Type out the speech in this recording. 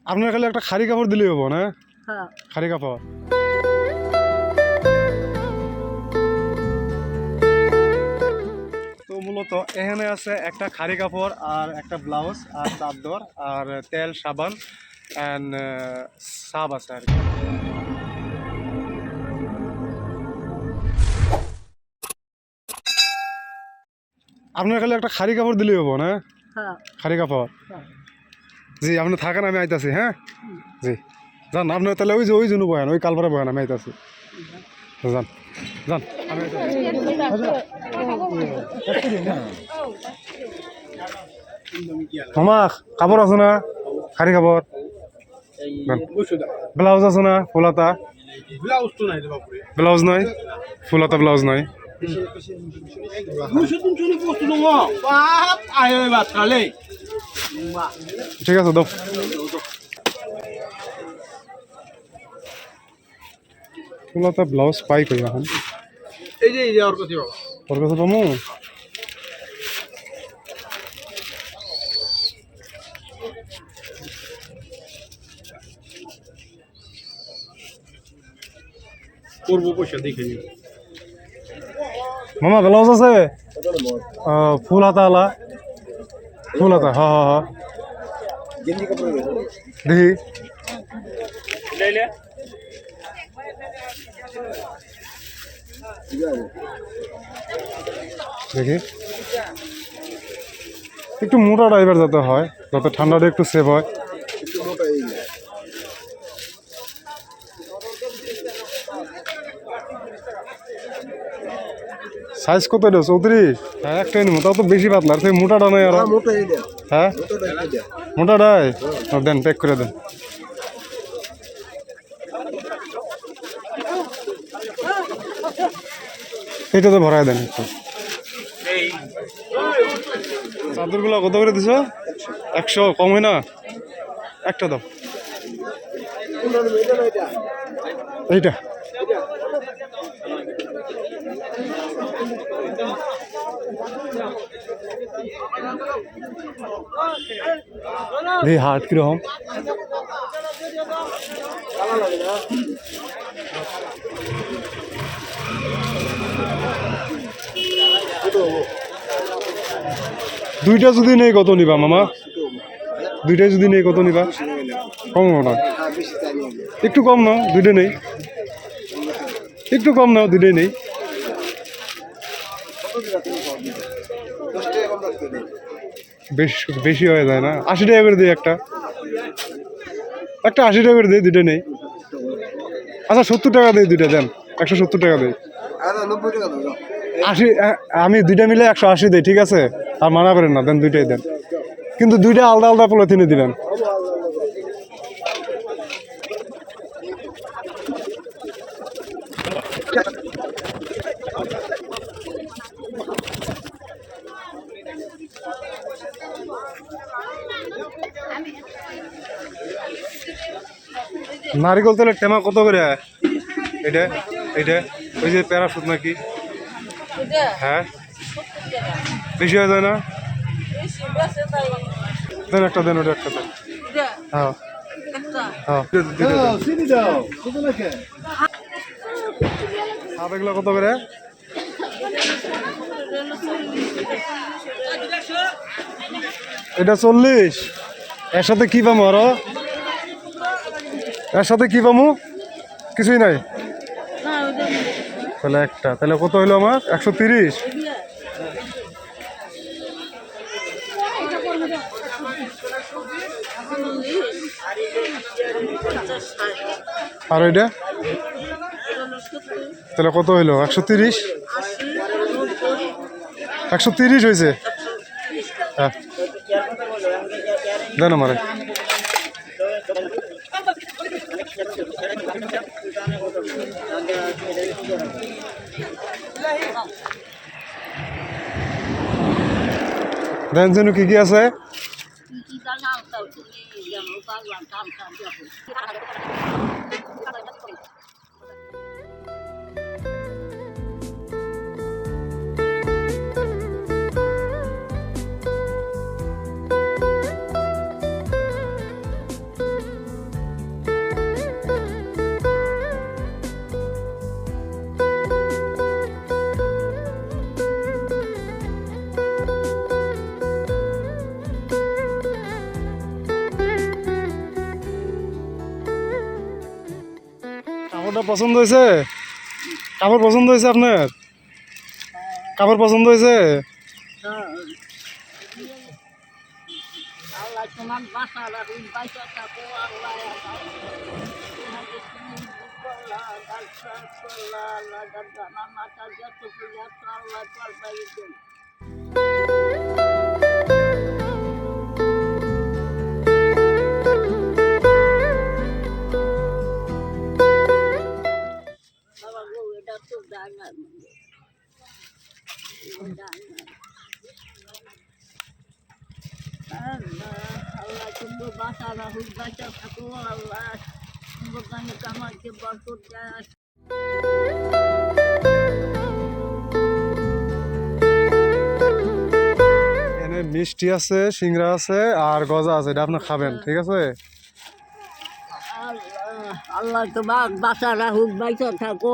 আপনার খালি একটা খাড়ি কাপড় দিলেই হবো না? হ্যাঁ। খাড়ি কাপড়। তো মূলত এখানে আছে একটা খাড়ি কাপড় আর একটা ব্লাউজ আর চাদর আর তেল সাবান অ্যান্ড সাব আছে আর কি। আপনার খালি একটা খাড়ি কাপড় দিলেই হবো না? হ্যাঁ। খাড়ি কাপড়। হ্যাঁ। জি আপনি থাকেন, আমি আইতাছি। হ্যাঁ জি যান, আপনি তাহলে ওই জন্য বয়ান, ওই কালপারে বয়ান, আমি আইতাছি। যান যান, আমি মামা কাপড় আছে না? খাড়ি কাপড়। ব্লাউজ আছে না? ফুলাতা ব্লাউজ নাই, ফুলাতা ব্লাউজ নাই। ঠিক আছে দাও। ফুলাতা ব্লাউজ পাই কই এখন? ওর কাছে পামু? মামা ব্লাউজ আছে? ফুল হাতা আলা, ফুল হাতা। হ হ হ দেখি। দেখি একটু মোটা ড্রাইভার যাতে হয়, যাতে ঠান্ডাটা একটু সেভ হয়। সাইজ কত এটা? 34? হ্যাঁ একটাই নিবো, তাও তো বেশি পাতলা, আর মোটাটা নয় আর। হ্যাঁ মোটাটাই দেন, প্যাক করে দেন। এইটাতে ভরাই দেন একটু। চাদরগুলো কত করে দিছো? 100 কম হয় না? একটা দাও। এইটা হাট কিরকম? দুইটা যদি নেই কত নিবা মামা? দুইটা যদি নেই কত নিবা? কম না? একটু কম নাও, দুইটা নেই। একটু কম নাও, দুইটাই নেই। বেশি হয়ে যায় না? 80 টাকা করে দিই একটা। 80 টাকা করে দিই, দুইটা নেই। আচ্ছা 70 টাকা দিই, দুইটা দেন। 170 টাকা দিই। 80, আমি দুইটা মিলে 180 দিই, ঠিক আছে? আর মানা করেন না, দেন দুইটাই দেন, কিন্তু দুইটা আলাদা আলাদা পলিথিনে দিবেন। নারিকল তেলের টেমা কত করে? এটা এটা ওই যে প্যারাশুট নাকি? হ্যাঁ বেশি হয়ে যায় না? দেন একটা, দেন ওটা একটা দেন। হ্যাঁ হ্যাঁ এগুলো কত করে? এটা 40। এর সাথে কি পামু আরো? এর সাথে কি পামু? কিছুই নাই তাহলে একটা, তাহলে কত হইলো আমার? 130। আর ওইটা তাহলে কত হইলো? 130। 130 হয়েছে। হ্যাঁ দেন আমারে। দেন যেন কি কি আছে? কাপড়টা পছন্দ হয়েছে? কাপড় পছন্দ হয়েছে আপনার? কাপড় পছন্দ হয়েছে? আল্লাহ তোমার বাসা রাখুন বাইসা থাকো আল্লাহ এটা তো ডাঙা আল্লাহ তুমি বাসা রাখুন বাইসা থাকো আল্লাহ তোমার গানে কামাকে বরকত দেয় এখানে মিষ্টি আছে, সিংড়া আছে আর গজা আছে, এটা আপনি খাবেন, ঠিক আছে? আল্লাহ তোমার বাসা রাখুক বাইসা থাকো